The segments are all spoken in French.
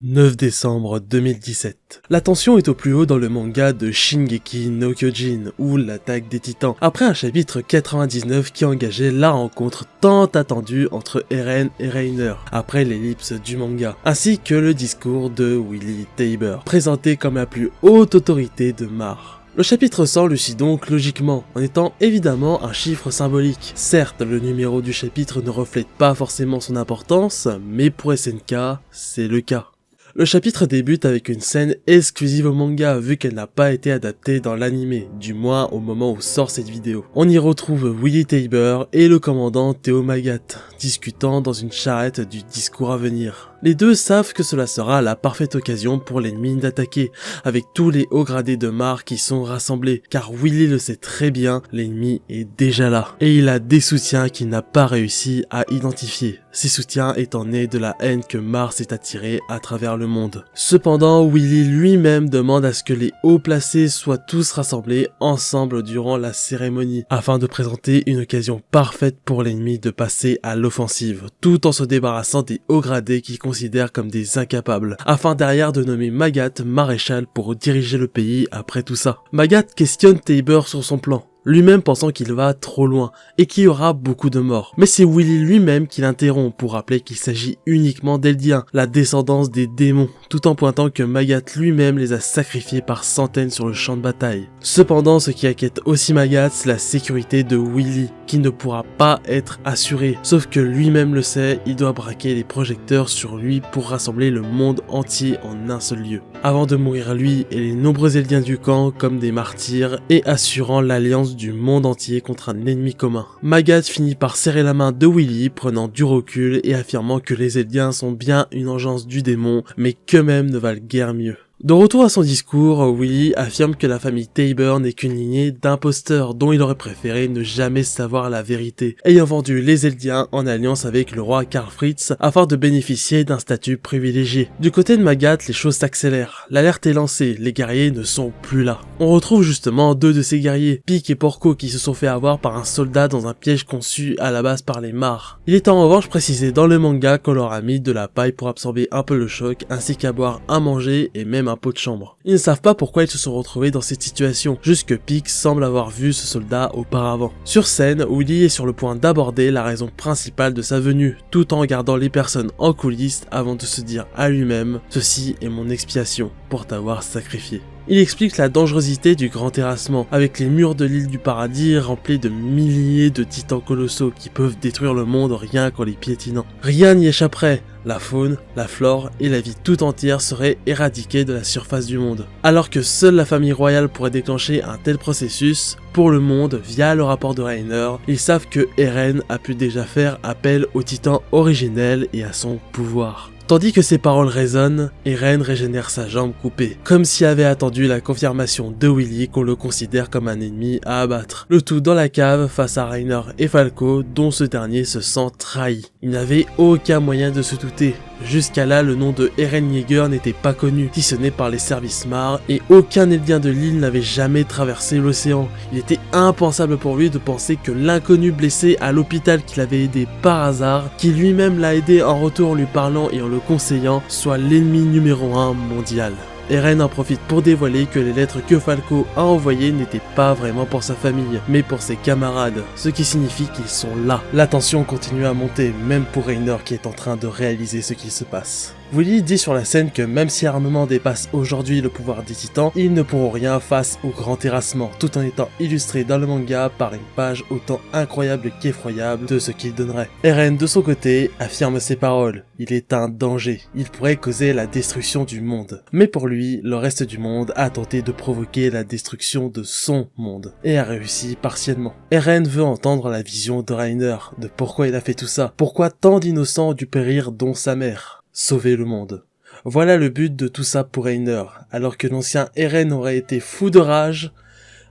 9 décembre 2017. La tension est au plus haut dans le manga de Shingeki no Kyojin, ou l'attaque des titans, après un chapitre 99 qui engageait la rencontre tant attendue entre Eren et Reiner, après l'ellipse du manga, ainsi que le discours de Willy Tybur, présenté comme la plus haute autorité de Mar. Le chapitre 100 le suit donc logiquement, en étant évidemment un chiffre symbolique. Certes, le numéro du chapitre ne reflète pas forcément son importance, mais pour SNK, c'est le cas. Le chapitre débute avec une scène exclusive au manga vu qu'elle n'a pas été adaptée dans l'anime, du moins au moment où sort cette vidéo. On y retrouve Willy Tybur et le commandant Théo Magat, discutant dans une charrette du discours à venir. Les deux savent que cela sera la parfaite occasion pour l'ennemi d'attaquer, avec tous les hauts gradés de Mar qui sont rassemblés, car Willy le sait très bien, l'ennemi est déjà là. Et il a des soutiens qu'il n'a pas réussi à identifier, ces soutiens étant nés de la haine que Mar s'est attirée à travers le monde. Cependant, Willy lui-même demande à ce que les hauts placés soient tous rassemblés ensemble durant la cérémonie, afin de présenter une occasion parfaite pour l'ennemi de passer à l'offensive, tout en se débarrassant des hauts gradés qui considèrent comme des incapables, afin derrière de nommer Magat maréchal pour diriger le pays après tout ça. Magat questionne Tybur sur son plan, lui-même pensant qu'il va trop loin et qu'il y aura beaucoup de morts. Mais c'est Willy lui-même qui l'interrompt pour rappeler qu'il s'agit uniquement d'Eldiens, la descendance des démons, tout en pointant que Magat lui-même les a sacrifiés par centaines sur le champ de bataille. Cependant, ce qui inquiète aussi Magat, c'est la sécurité de Willy, qui ne pourra pas être assurée. Sauf que lui-même le sait, il doit braquer les projecteurs sur lui pour rassembler le monde entier en un seul lieu. Avant de mourir lui et les nombreux Eldiens du camp comme des martyrs et assurant l'alliance du monde entier contre un ennemi commun. Magat finit par serrer la main de Willy, prenant du recul et affirmant que les Eldiens sont bien une engeance du démon, mais qu'eux-mêmes ne valent guère mieux. De retour à son discours, Willy affirme que la famille Tybur n'est qu'une lignée d'imposteurs dont il aurait préféré ne jamais savoir la vérité, ayant vendu les Eldiens en alliance avec le roi Karl Fritz afin de bénéficier d'un statut privilégié. Du côté de Magat, les choses s'accélèrent, l'alerte est lancée, les guerriers ne sont plus là. On retrouve justement deux de ces guerriers, Pik et Porco, qui se sont fait avoir par un soldat dans un piège conçu à la base par les Mar. Il est en revanche précisé dans le manga qu'on leur a mis de la paille pour absorber un peu le choc, ainsi qu'à boire, à manger et même un pot de chambre. Ils ne savent pas pourquoi ils se sont retrouvés dans cette situation, juste que Pik semble avoir vu ce soldat auparavant. Sur scène, Willy est sur le point d'aborder la raison principale de sa venue, tout en regardant les personnes en coulisses avant de se dire à lui-même « Ceci est mon expiation pour t'avoir sacrifié ». Il explique la dangerosité du grand terrassement, avec les murs de l'île du paradis remplis de milliers de titans colossaux qui peuvent détruire le monde rien qu'en les piétinant. Rien n'y échapperait, la faune, la flore et la vie tout entière seraient éradiquées de la surface du monde. Alors que seule la famille royale pourrait déclencher un tel processus, pour le monde, via le rapport de Reiner, ils savent que Eren a pu déjà faire appel au titan originel et à son pouvoir. Tandis que ces paroles résonnent, Eren régénère sa jambe coupée, comme s'il avait attendu la confirmation de Willy qu'on le considère comme un ennemi à abattre. Le tout dans la cave face à Reiner et Falco, dont ce dernier se sent trahi. Il n'avait aucun moyen de se douter. Jusqu'à là, le nom de Eren Yeager n'était pas connu, si ce n'est par les services Mar, et aucun Eldien de l'île n'avait jamais traversé l'océan. Il était impensable pour lui de penser que l'inconnu blessé à l'hôpital qu'il avait aidé par hasard, qui lui-même l'a aidé en retour en lui parlant et en le conseillant, soit l'ennemi numéro 1 mondial. Eren en profite pour dévoiler que les lettres que Falco a envoyées n'étaient pas vraiment pour sa famille, mais pour ses camarades, ce qui signifie qu'ils sont là. La tension continue à monter, même pour Reiner qui est en train de réaliser ce qui se passe. Willy dit sur la scène que même si l'armement dépasse aujourd'hui le pouvoir des titans, ils ne pourront rien face au grand terrassement, tout en étant illustré dans le manga par une page autant incroyable qu'effroyable de ce qu'il donnerait. Eren de son côté affirme ces paroles, il est un danger, il pourrait causer la destruction du monde. Mais pour lui, le reste du monde a tenté de provoquer la destruction de son monde, et a réussi partiellement. Eren veut entendre la vision de Reiner, de pourquoi il a fait tout ça, pourquoi tant d'innocents ont dû périr dont sa mère. Sauver le monde. Voilà le but de tout ça pour Reiner. Alors que l'ancien Eren aurait été fou de rage,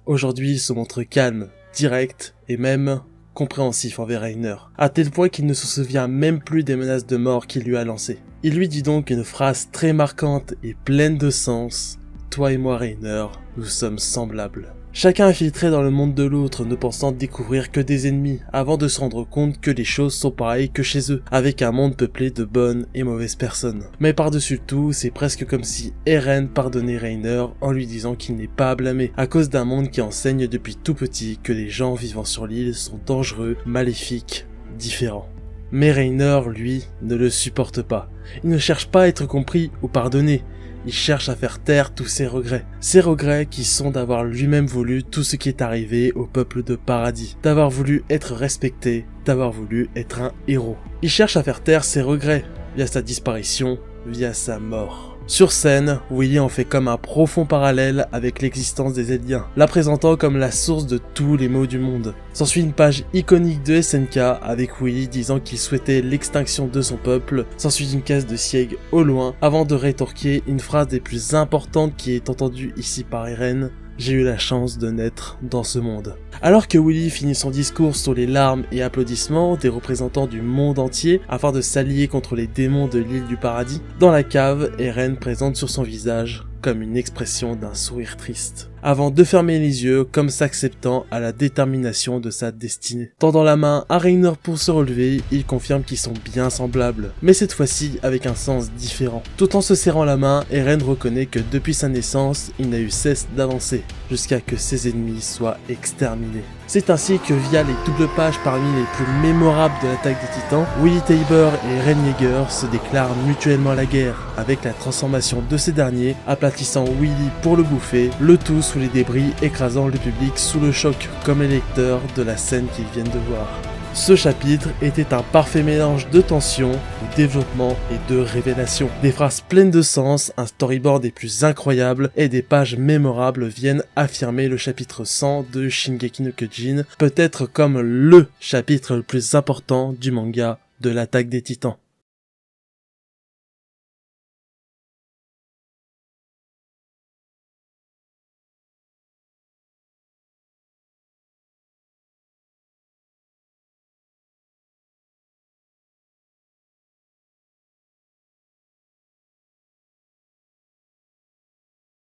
aujourd'hui il se montre calme, direct et même compréhensif envers Reiner, à tel point qu'il ne se souvient même plus des menaces de mort qu'il lui a lancées. Il lui dit donc une phrase très marquante et pleine de sens. Toi et moi Reiner, nous sommes semblables. Chacun infiltré dans le monde de l'autre, ne pensant découvrir que des ennemis, avant de se rendre compte que les choses sont pareilles que chez eux, avec un monde peuplé de bonnes et mauvaises personnes. Mais par-dessus tout, c'est presque comme si Eren pardonnait Reiner en lui disant qu'il n'est pas à blâmer, à cause d'un monde qui enseigne depuis tout petit que les gens vivant sur l'île sont dangereux, maléfiques, différents. Mais Reiner, lui, ne le supporte pas. Il ne cherche pas à être compris ou pardonné. Il cherche à faire taire tous ses regrets. Ses regrets qui sont d'avoir lui-même voulu tout ce qui est arrivé au peuple de Paradis, d'avoir voulu être respecté, d'avoir voulu être un héros. Il cherche à faire taire ses regrets via sa disparition, via sa mort. Sur scène, Willy en fait comme un profond parallèle avec l'existence des Eldiens, la présentant comme la source de tous les maux du monde. S'ensuit une page iconique de SNK avec Willy disant qu'il souhaitait l'extinction de son peuple, s'ensuit une case de Sieg au loin, avant de rétorquer une phrase des plus importantes qui est entendue ici par Eren: j'ai eu la chance de naître dans ce monde. Alors que Willy finit son discours sur les larmes et applaudissements des représentants du monde entier afin de s'allier contre les démons de l'île du paradis, dans la cave, Eren présente sur son visage comme une expression d'un sourire triste, avant de fermer les yeux comme s'acceptant à la détermination de sa destinée. Tendant la main à Reiner pour se relever, il confirme qu'ils sont bien semblables, mais cette fois-ci avec un sens différent. Tout en se serrant la main, Eren reconnaît que depuis sa naissance, il n'a eu cesse d'avancer, jusqu'à que ses ennemis soient exterminés. C'est ainsi que via les doubles pages parmi les plus mémorables de l'attaque des Titans, Willy Tybur et Eren Yeager se déclarent mutuellement la guerre, avec la transformation de ces derniers, aplatissant Willy pour le bouffer, le tout sous les débris écrasant le public sous le choc, comme les lecteurs de la scène qu'ils viennent de voir. Ce chapitre était un parfait mélange de tension, de développement et de révélation. Des phrases pleines de sens, un storyboard des plus incroyables et des pages mémorables viennent affirmer le chapitre 100 de Shingeki no Kyojin, peut-être comme LE chapitre le plus important du manga de l'attaque des Titans.